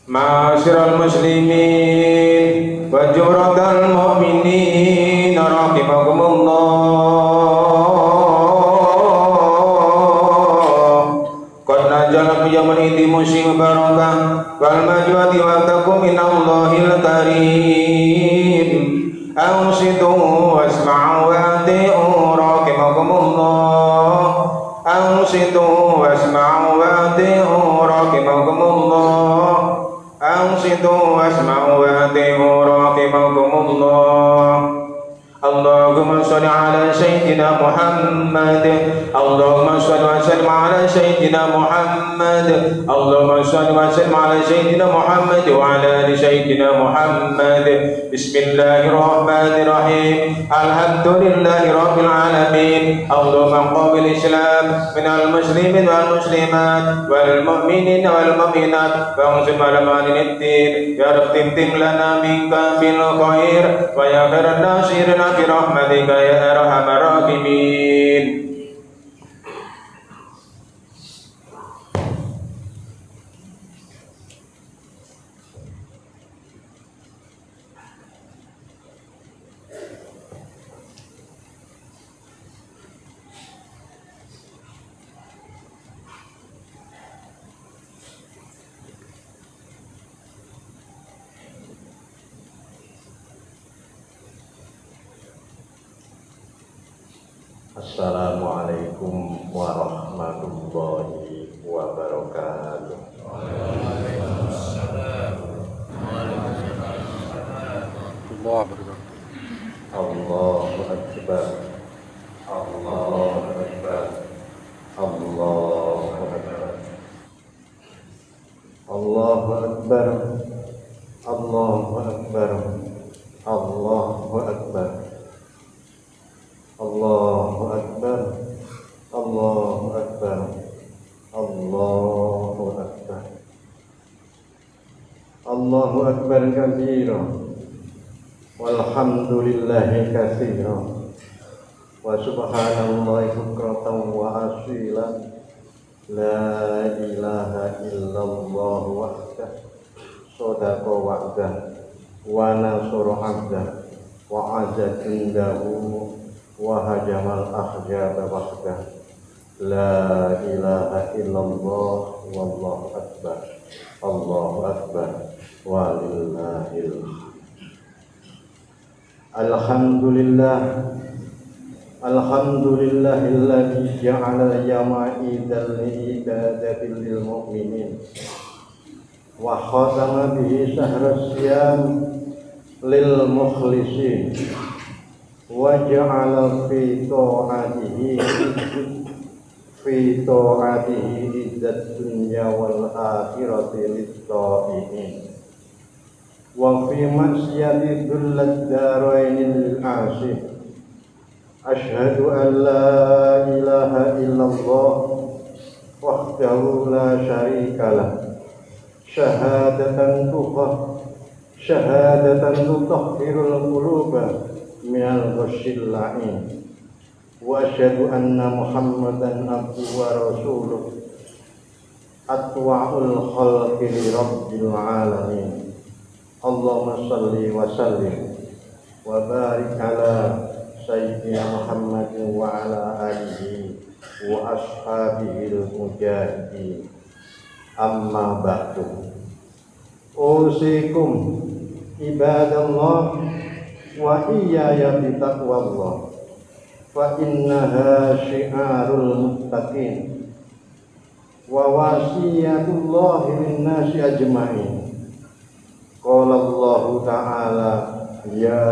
Ma'asyiral muslimin wa jumratal mu'minin rahimakumullah. Qad najala fi yawmin idhi musim barakah wal majwati wa takum minallahil karim. Ansitu wasma'u wa ati'u rahimakumullah. Ansitu wasma'u wa ati'u rahimakumullah. Ansitu wasma'u wa ati'u rahimakumullah. Allahumma sholli ala sayyidina Muhammad. Allahumma sholli wa sallim ala sayyidina Muhammad. Allahumma sholli wa sallim ala sayyidina Muhammad wa ala ali sayyidina Muhammad. Bismillahirrahmanirrahim. Alhamdulillahi rabbil alamin. Allahumma qabil Islam minal muslimin wal muslimat wal mu'minin wal mu'minat wa anzil malamanid din ya rab tim lana minka bil khair wa ya khairan nasirina birahmatika ya arhamar rahimin. Assalamualaikum warahmatullahi wabarakatuh. Waalaikumsalam warahmatullahi wabarakatuh. Allahu akbar. Allahu akbar. Allahu akbar. Allahu akbar. Allahu akbar. Allahu akbar. Allahu akbar. Allahu akbar. Allahu akbar. Allahu akbar kabira. Walhamdulillahi katsira. Wa subhanallahi bukratan wa asila. La ilaha illallah wahdah. Sadaqa wa'dah. Wa nasara 'abdah. Wa azatindahu. Wa hajamal ahjaba wahdah. La ilaha illallah wallahu akbar. Allahu akbar walillahil hamd. Alhamdulillah. Alhamdulillahilladzi ja'ala yama'idal li'ibadatil lil mu'minin wa khatama bihi sahras siyam lil mukhlisin wa ja'ala fi ta'atihi izzat dunya wal akhirati lit-ta'imin wa fi masyati dullad darainil asih. Asyhadu an la ilaha illallah wahdahu la syarikalah syahadatan tutahhirul quluba minal ghasyil la'in wa asyhadu anna Muhammadan abduhu wa rasuluh atwa'ul khalqi li rabbil alamin. Allahumma shalli wa sallim wa barik ala sayyidina Muhammadin wa ala alihi wa ashabihil mujahidin. Amma ba'du. Usikum ibadallah wa iyaya bitaqwallah fa innaha syi'arul muttaqin wa wasiyatullahi linnasi ajma'in. Qala Allah ta'ala ya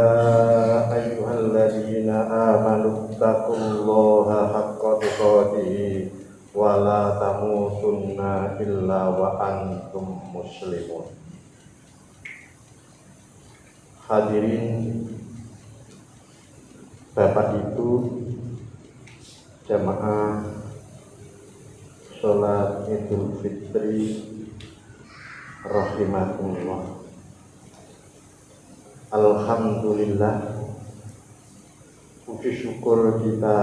ayyuhalladzina amanu taqullaha haqqa tuqatih wa la tamutunna illa wa antum muslimun. Hadirin Bapak Ibu jamaah sholat Idul Fitri rahimakumullah. Alhamdulillah, puji syukur kita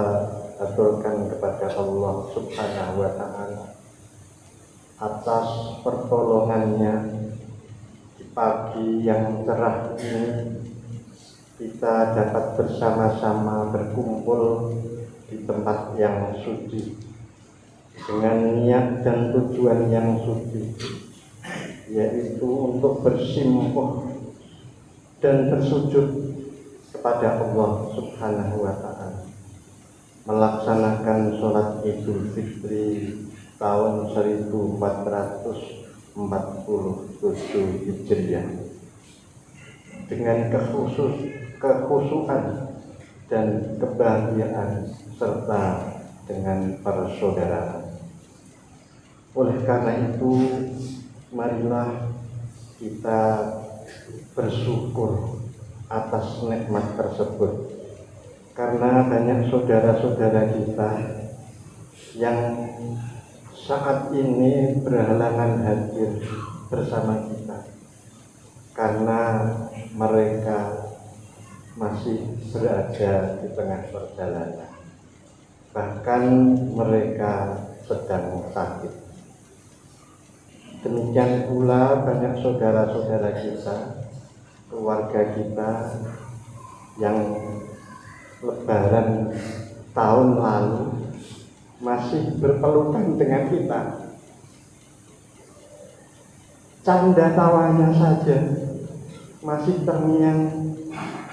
aturkan kepada Allah Subhanahu wa Ta'ala atas pertolongannya pagi yang cerah ini kita dapat bersama-sama berkumpul di tempat yang suci dengan niat dan tujuan yang suci, yaitu untuk bersimpuh dan bersujud kepada Allah Subhanahu wa Ta'ala, melaksanakan sholat Idul Fitri tahun 1447 Hijriah dengan kekhusyuan dan kebahagiaan serta dengan persaudaraan. Oleh karena itu, marilah kita bersyukur atas nikmat tersebut, karena banyak saudara-saudara kita yang saat ini berhalangan hadir bersama kita karena mereka masih berada di tengah perjalanan, bahkan mereka sedang sakit. Demikian pula banyak saudara-saudara kita, keluarga kita yang Lebaran tahun lalu masih berpelukan dengan kita. Canda tawanya saja masih terngiang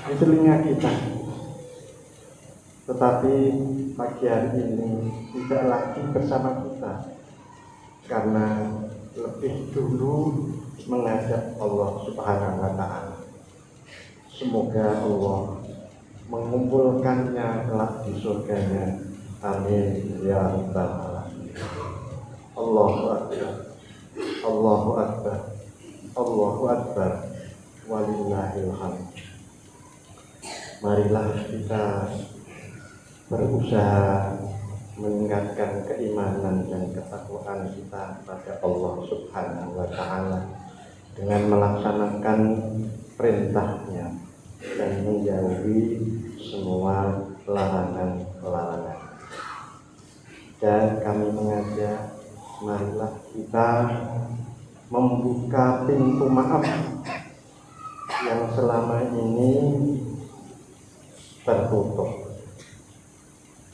di telinga kita. Tetapi pagi hari ini tidak lagi bersama kita, karena lebih dulu menghadap Allah Subhanahu wa Ta'ala. Semoga Allah mengumpulkannya kelak di surganya. Amin ya rabbal alamin. Allahu akbar, Allahu akbar, Allahu akbar, walillahil hamd. Marilah kita berusaha meningkatkan keimanan dan ketakwaan kita pada Allah Subhanahu wa Ta'ala dengan melaksanakan perintahnya dan menjauhi semua larangan-larangan. Dan kami mengajak, marilah kita membuka pintu maaf yang selama ini tertutup.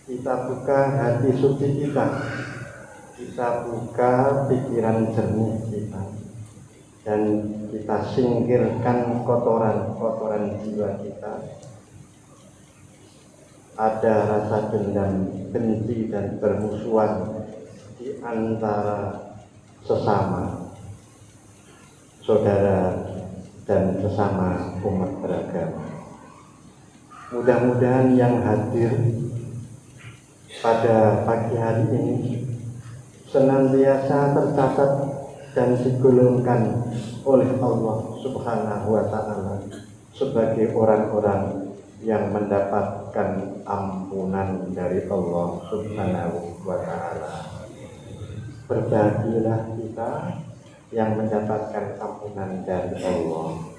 Kita buka hati suci kita buka pikiran jernih kita, dan kita singkirkan kotoran-kotoran jiwa kita. Ada rasa dendam, benci, dan bermusuhan di antara sesama saudara dan sesama umat beragama. Mudah-mudahan yang hadir pada pagi hari ini senantiasa tercatat dan digolongkan oleh Allah Subhanahu wa Ta'ala sebagai orang-orang yang mendapatkan ampunan dari Allah Subhanahu wa Ta'ala. Berbahagialah kita yang mendapatkan ampunan dari Allah.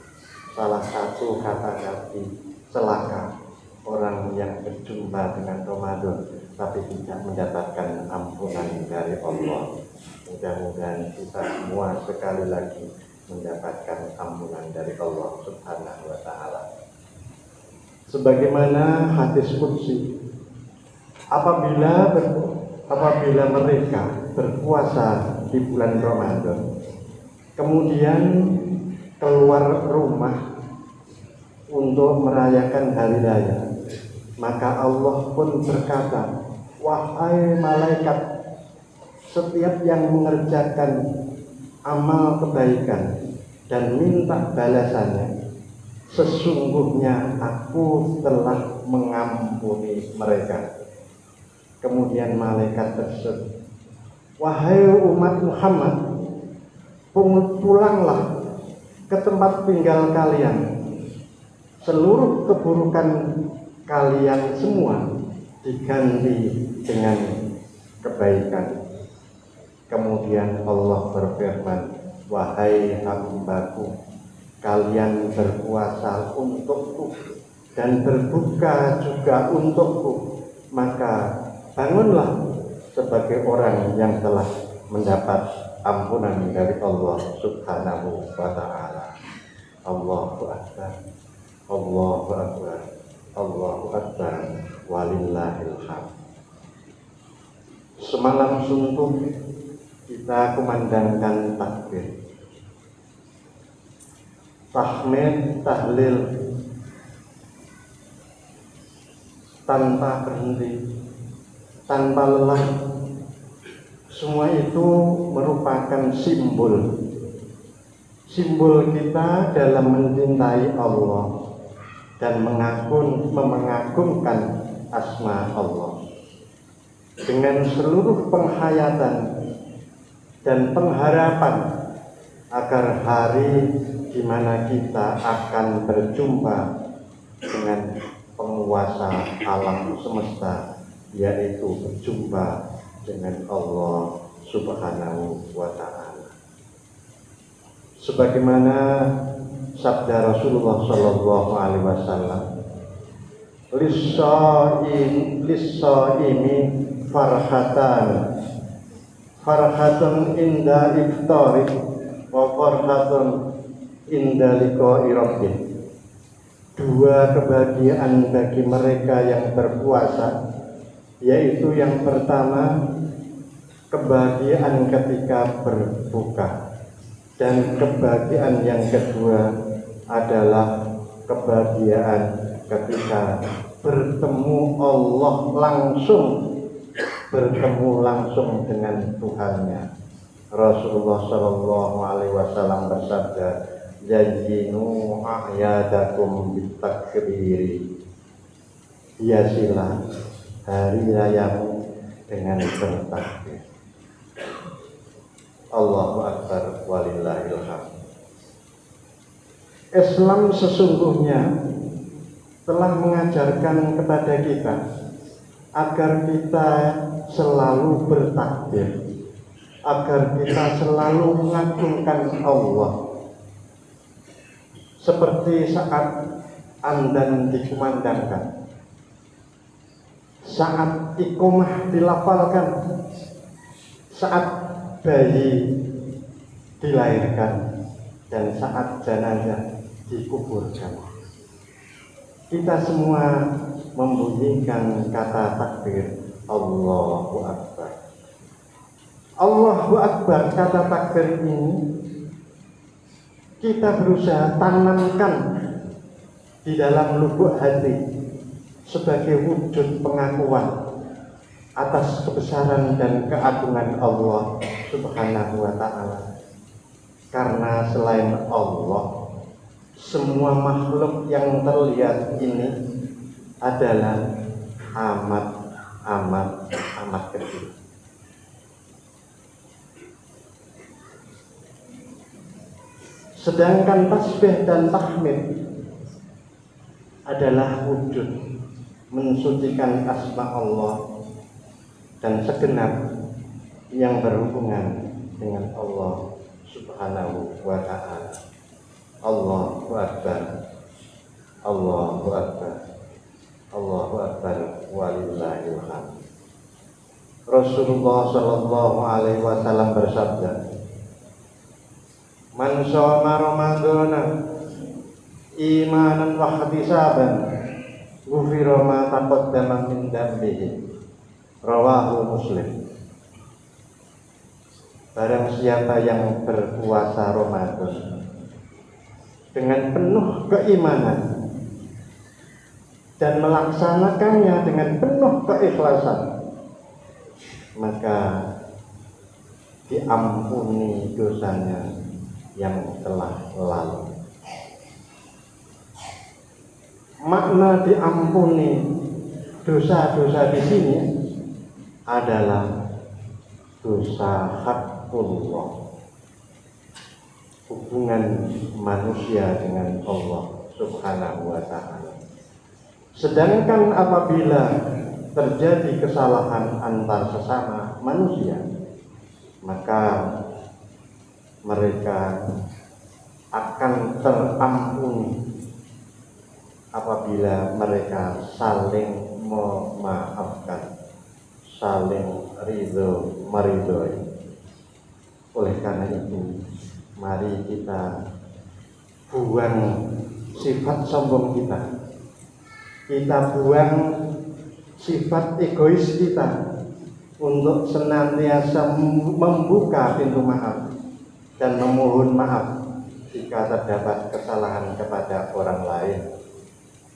Salah satu kata Nabi, celaka orang yang berjumpa dengan Ramadan tapi tidak mendapatkan ampunan dari Allah. Mudah-mudahan kita semua sekali lagi mendapatkan ampunan dari Allah Subhanahu wa Ta'ala. Sebagaimana hadis qudsi, apabila mereka berpuasa di bulan Ramadan, kemudian keluar rumah untuk merayakan hari raya, maka Allah pun berkata, wahai malaikat, setiap yang mengerjakan amal kebaikan dan minta balasannya, sesungguhnya aku telah mengampuni mereka. Kemudian malaikat tersebut, wahai umat Muhammad, pulanglah ke tempat tinggal kalian. Seluruh keburukan kalian semua diganti dengan kebaikan. Kemudian Allah berfirman, wahai hambaku, kalian berpuasa untukku dan berbuka juga untukku, maka bangunlah sebagai orang yang telah mendapat ampunan dari Allah Subhanahu wa Ta'ala. Allahu Akbar, Allahu Akbar, Allahu Akbar, walillahil hamd. Semalam suntuk kita kumandangkan takbir, tahmid, tahlil tanpa berhenti, tanpa lelah. Semua itu merupakan simbol kita dalam mencintai Allah dan mengagungkan asma Allah. Dengan seluruh penghayatan dan pengharapan agar hari di mana kita akan berjumpa dengan penguasa alam semesta, yaitu berjumpa dengan Allah Subhanahu wa Ta'ala. Sebagaimana sabda Rasulullah sallallahu alaihi wasallam, lis-shaimi farhatun inda iftari wa farhatun inda liqa'i rabbih. Dua kebahagiaan bagi mereka yang berpuasa, yaitu yang pertama kebahagiaan ketika berbuka, dan kebahagiaan yang kedua adalah kebahagiaan ketika bertemu Allah langsung, bertemu langsung dengan Tuhannya. Rasulullah Shallallahu Alaihi Wasallam bersabda, "Zayyinu a'yadakum bitakbiri." Hiasilah hari rayamu dengan bertakbir. Allahu Akbar, walillahil hamd. Islam sesungguhnya telah mengajarkan kepada kita agar kita selalu bertakbir, agar kita selalu mengagungkan Allah. Seperti saat adzan dikumandangkan, saat iqamah dilafalkan, saat bayi dilahirkan, dan saat jenazah dikuburkan. Kita semua membunyikan kata takbir, Allahu Akbar. Allahu Akbar, kata takbir ini kita berusaha tanamkan di dalam lubuk hati sebagai wujud pengakuan atas kebesaran dan keagungan Allah Subhanahu wa Ta'ala. Karena selain Allah, semua makhluk yang terlihat ini adalah amat kecil. Sedangkan tasbih dan tahmid adalah wujud mensucikan asma Allah dan segenap yang berhubungan dengan Allah Subhanahu wa Ta'ala. Allahu Akbar, Allahu Akbar, Allahu Akbar, walillahil hamd. Rasulullah sallallahu alaihi wasallam bersabda, "Man shoma Ramadhana imanan wa ihtisaban, ghufira ma taqaddama min dhanbihi." Rawahu Muslim. Barang siapa yang berpuasa Ramadan dengan penuh keimanan dan melaksanakannya dengan penuh keikhlasan, maka diampuni dosanya yang telah lalu. Makna diampuni dosa-dosa di sini adalah dosa haqqullah, hubungan manusia dengan Allah Subhanahu wa Ta'ala. Sedangkan apabila terjadi kesalahan antar sesama manusia, maka mereka akan terampuni apabila mereka saling memaafkan, saling meridhoi. Oleh karena itu, mari kita buang sifat sombong kita. Kita buang sifat egois kita untuk senantiasa membuka pintu maaf dan memohon maaf jika terdapat kesalahan kepada orang lain.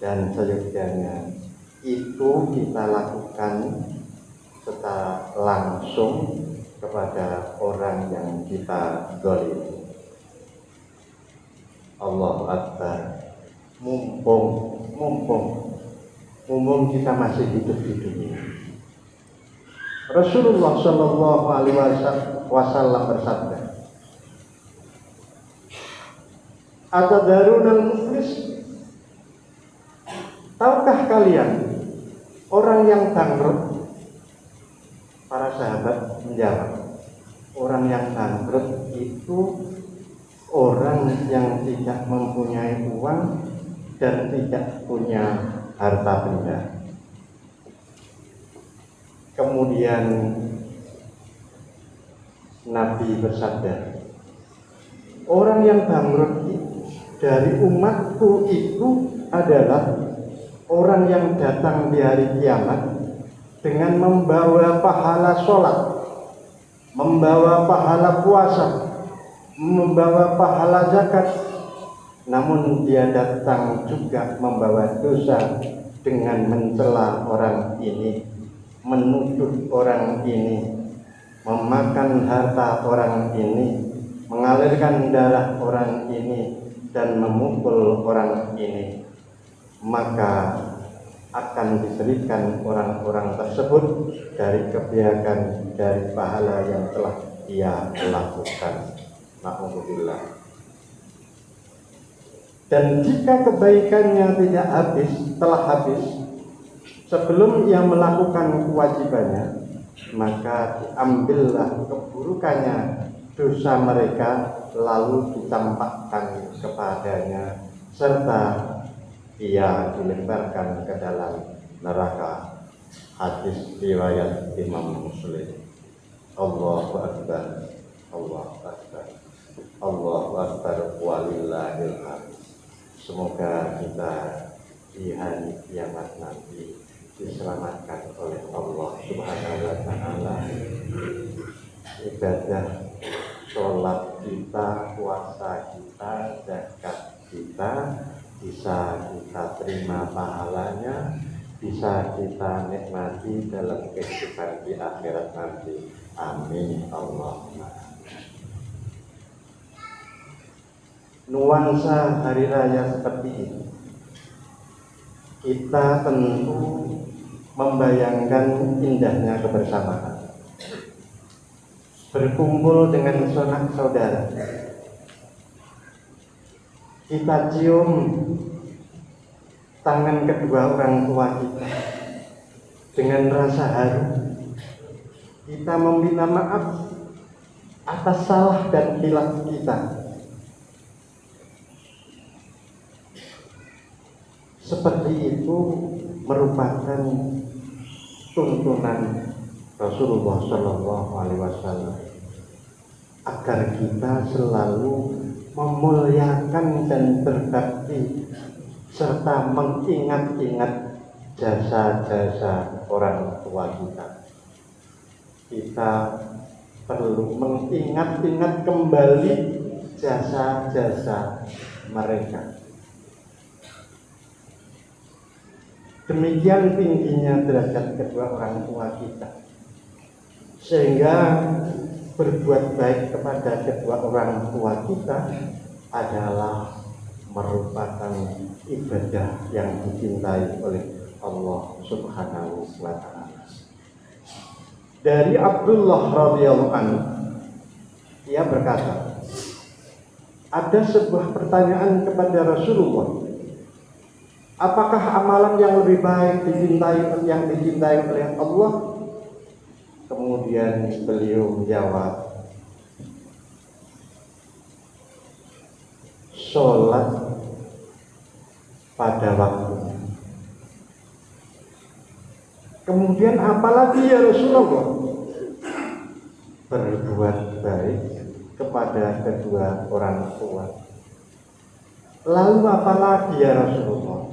Dan seyogianya itu kita lakukan secara langsung kepada orang yang kita zalimi. Allahu Akbar. Mumpung kita masih hidup di dunia. Rasulullah Shallallahu Alaihi Wasallam bersabda, "Atadarunal muflis? Tahukah kalian orang yang bangkrut?" Para sahabat menjawab, orang yang bangkrut itu orang yang tidak mempunyai uang dan tidak punya harta benda. Kemudian Nabi bersabda, orang yang bangkrut dari umatku itu adalah orang yang datang di hari kiamat dengan membawa pahala sholat, membawa pahala puasa, membawa pahala zakat, namun dia datang juga membawa dosa dengan mencela orang ini, menuduh orang ini, memakan harta orang ini, mengalirkan darah orang ini, dan memukul orang ini. Maka akan disebutkan orang-orang tersebut dari kebiakan, dari pahala yang telah ia lakukan. Alhamdulillah. Dan jika kebaikannya telah habis sebelum ia melakukan kewajibannya, maka diambillah keburukannya, dosa mereka, lalu ditampakkan kepadanya, serta ia dilemparkan ke dalam neraka. Hadis riwayat Imam Muslim. Allahu Akbar, Allahu Akbar, Allahu Akbar, walillahil hamd. Semoga kita di hari kiamat nanti diselamatkan oleh Allah Subhanahu wa Ta'ala. Ibadah sholat kita, puasa kita, zakat kita bisa kita terima pahalanya, bisa kita nikmati dalam kehidupan di akhirat nanti. Amin Allahumma. Nuansa hari raya seperti ini, kita tentu membayangkan indahnya kebersamaan, berkumpul dengan sanak saudara, kita cium tangan kedua orang tua kita dengan rasa haru, kita meminta maaf atas salah dan khilaf kita. Seperti itu merupakan tuntunan Rasulullah Shallallahu Alaihi Wasallam agar kita selalu memuliakan dan berbakti serta mengingat-ingat jasa-jasa orang tua kita. Kita perlu mengingat-ingat kembali jasa-jasa mereka. Demikian tingginya derajat kedua orang tua kita, sehingga berbuat baik kepada kedua orang tua kita adalah merupakan ibadah yang dicintai oleh Allah Subhanahu wa Ta'ala. Dari Abdullah radhiyallahu anhu, ia berkata, ada sebuah pertanyaan kepada Rasulullah, apakah amalan yang lebih baik dicintai oleh Allah? Kemudian beliau menjawab, sholat pada waktunya. Kemudian apalagi ya Rasulullah? Berbuat baik kepada kedua orang tua. Lalu apa lagi ya Rasulullah?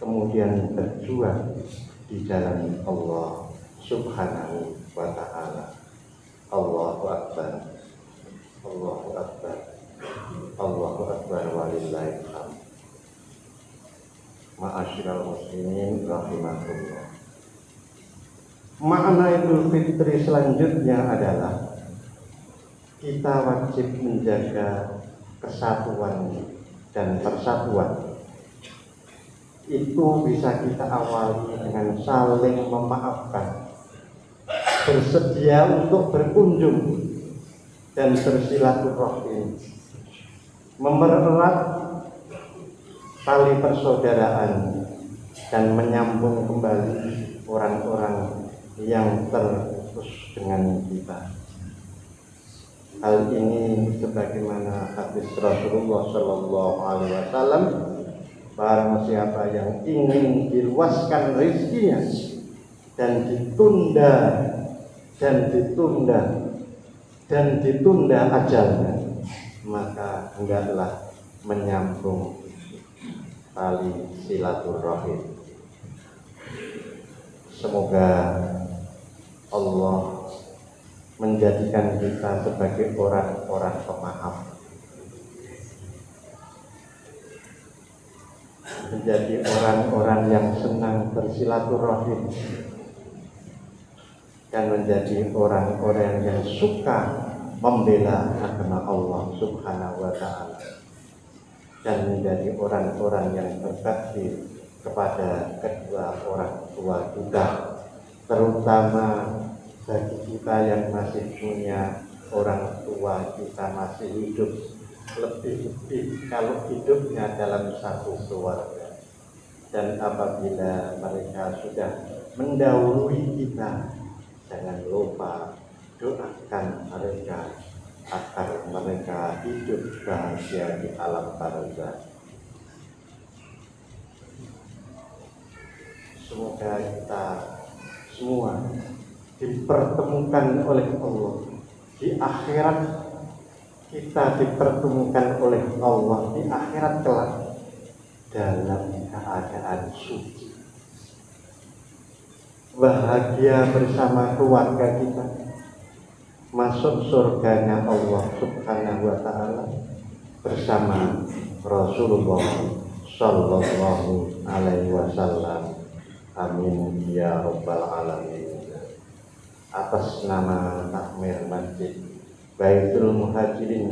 Kemudian berjuang di jalan Allah Subhanahu wa ta'ala. Allahu Akbar, Allahu Akbar, Allahu Akbar walillahil hamd. Ma'asyiral muslimin rahimakumullah. Makna Idul Fitri selanjutnya adalah kita wajib menjaga kesatuan dan persatuan. Itu bisa kita awali dengan saling memaafkan, bersedia untuk berkunjung dan bersilaturahim, mempererat tali persaudaraan dan menyambung kembali orang-orang yang terputus dengan kita. Hal ini sebagaimana hadis Rasulullah Shallallahu Alaihi Wasallam, barang siapa yang ingin diluaskan rezekinya dan ditunda ajalnya, maka hendaklah menyambung tali silaturahim. Semoga Allah menjadikan kita sebagai orang-orang pemaaf, menjadi orang-orang yang senang bersilaturahim, dan menjadi orang-orang yang suka membela agama Allah Subhanahu wa ta'ala, dan menjadi orang-orang yang berbakti kepada kedua orang tua kita, terutama bagi kita yang masih punya orang tua kita masih hidup, lebih-lebih kalau hidupnya dalam satu keluarga. Dan apabila mereka sudah mendahului kita, jangan lupa doakan mereka agar mereka hidup bahagia di alam barzakh. Semoga kita semua dipertemukan oleh Allah di akhirat, kita dipertemukan oleh Allah di akhirat kelak dalam keadaan suci, bahagia bersama keluarga kita, masuk surganya Allah Subhanahu wa ta'ala bersama Rasulullah Sallallahu Alaihi Wasallam. Amin ya Rabbal Alamin. Atas nama Takmir Masjid Baitul Muhajirin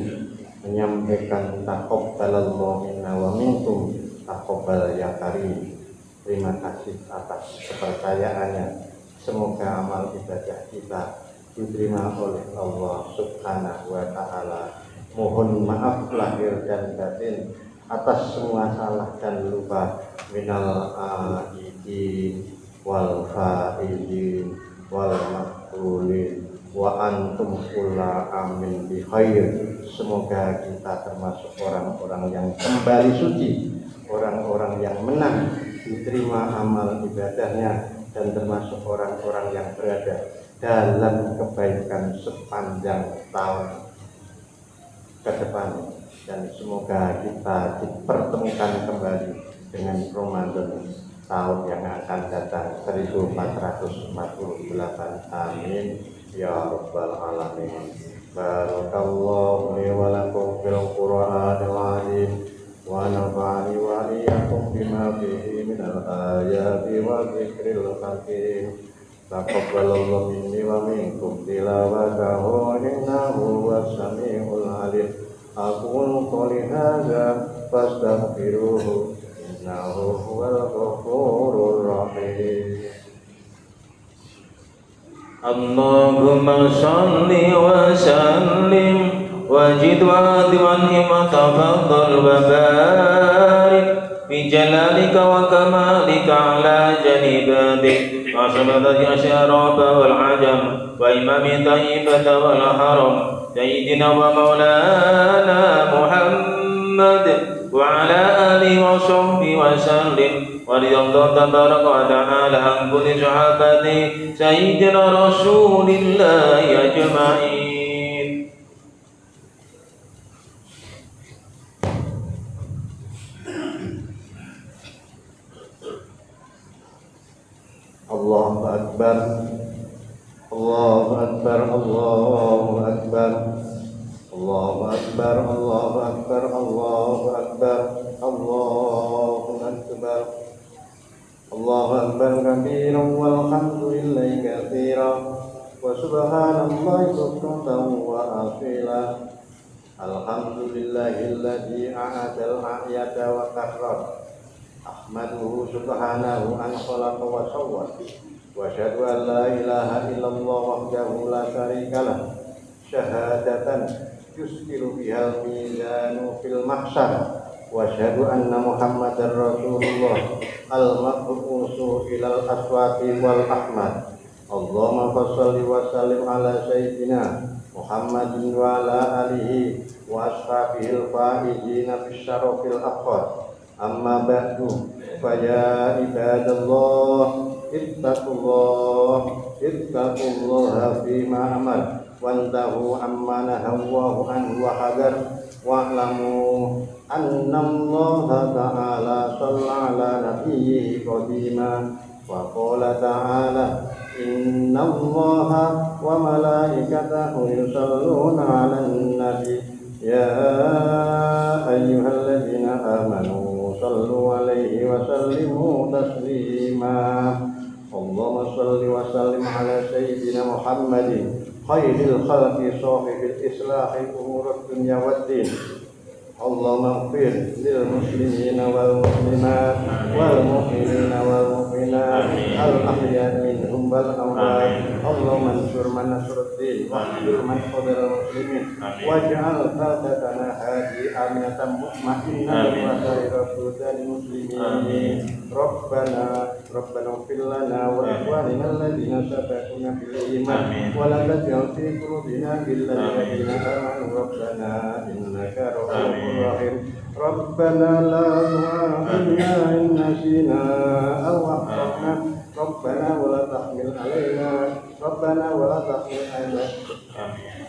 menyampaikan taqabbalallahu minna wa minkum taqabbal ya karim. Terima kasih atas kepercayaannya. Semoga amal ibadah kita diterima oleh Allah Subhanahu wa ta'ala. Mohon maaf lahir dan batin atas semua salah dan lupa. Minal aidin wal faizin wal maktulin wa antum kulla amin bi khair. Semoga kita termasuk orang-orang yang kembali suci, orang-orang yang menang diterima amal ibadahnya, dan termasuk orang-orang yang berada dalam kebaikan sepanjang tahun ke depan. Dan semoga kita dipertemukan kembali dengan Ramadan tahun yang akan datang 1448. Amin ya Rabbal Alamin. Barakallahu li wa lakum fil Qur'anil azim wa nafa'ani wa iyyakum bima fihi minal ayati wa dzikril hakim. Taqabbalallahu minni wa minkum tilawatahu innahu was-sami'ul 'alim. Aqulu qouli hadza fastaghfiruhu innahu huwal ghafurur rahim. Allahumma shalli wa sallim wajid wa diwanhim wa tafaddal wa barik fi jalalika wa kamalika ala janibatik wa samadati asyarafa wal ajam wa imami tayyibata wal haram sayyidina wa maulana Muhammad wa ala alihi wa sahbihi wa sallim wa radiyallahu tabaraka wa ta'ala an kulli sahabati sayyidina rasulillahi ajma'in. Allahu Akbar, Allahu Akbar, Allahu Akbar, Allahu Akbar, Allahu Akbar, Allahu Akbar, Allahu Akbar, Allahu Akbar kabiran walhamdulillahi katsiran wa subhanallahi bukratan wa asila. Alhamdulillahilladzi a'adal a'yada wa karram. Ahmaduhu subhanahu an khalaqa wa sawwa. Wa asyhadu an la ilaha illallah wahdahu la syarikalah. Syahadatan yusqilu bihal mizanu fil mahsyar. Wa asyhadu anna Muhammadar Rasulullah al-mab'utsu ilal aswaqi wal ahmad. Allahumma shalli wa sallim ala sayyidina Muhammadin wa ala alihi wa ashabihil faizina bisyarafil aqwar. Amma ba'du, fa ya ibadallah ittaqullaha fima amar wantahu amma nahawahu anhu wa hadar wa'lamu anna allaha ta'ala shalla ala nabiyyihi qadima wa qala ta'ala inna allaha wa malaikatahu yusalluna 'alan nabi ya ayyuhalladzina amanu sallu 'alaihi wa sallimu taslima. Allahumma shalli wa sallim ala sayyidina Muhammadin khairil khalqi sahibil islahi umurud dunya waddin. Allahumma ighfir lil muslimina wal muslimat wal mu'minina wal mu'minat al ahya'i minhum wal amwat. Allahumma ansur man nasruddin wa khzul man khadara muslimin waj'al qalbatana hadi aminatan mutmainnatan wa sairah sudan muslimin. Rabbana ighfir lana wa ikhwanina alladhina sabaquna bil iman wa la taj'al fi qulubina ghillan lil ladzina amanu rabbana innaka ra'ufur rahim. Rabbana la tu'akhidhna in nasina aw akhtana. Rabbana wa la tahmil 'alaina Rabbana wa la tahmil 'alaina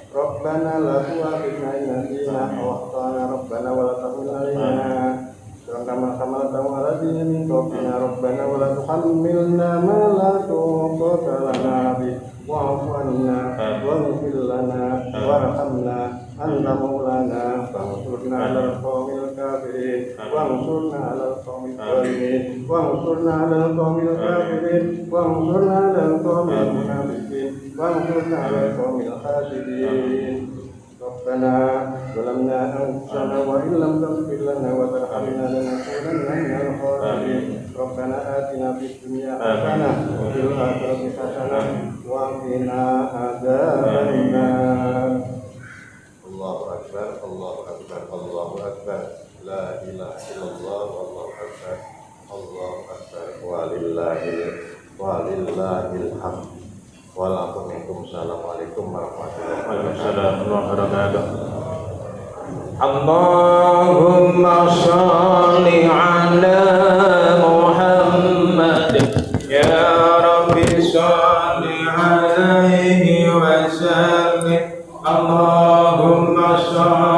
Rabbana la tu'akhidhna in nasina aw akhtana. Rabbana wa la tahmil 'alaina kama hamaltahu 'ala alladziina min qablina. Rabbana wa la tuhammilna ma la taqata lana bihi wa'fu 'anna waghfir lana warhamna anta maulana fansurna 'alal qaumil kafirin wansurna 'alal qaumil zalimin wansurna 'alal qaumil kafirin wansurna 'alal qaumil munafiqin wansurna 'alal qaumil hasidin. Rabbana zalamna anfusana wa illam taghfir lana wa tarhamna lanakunanna minal khasirin. Rabbana atina fid dunya hasanah wa fil akhirati hasanah wa qina adzabannar. Allahu akbar, Allahu akbar, Allahu akbar. La ilaha illallah wallahu akbar. Allahu akbar walillahil hamd. Waalaikumsalam warahmatullahi wabarakatuh. Allahumma sholli ala Muhammad ya Rabbi sholli alaihi wa sallim. Allahumma sholli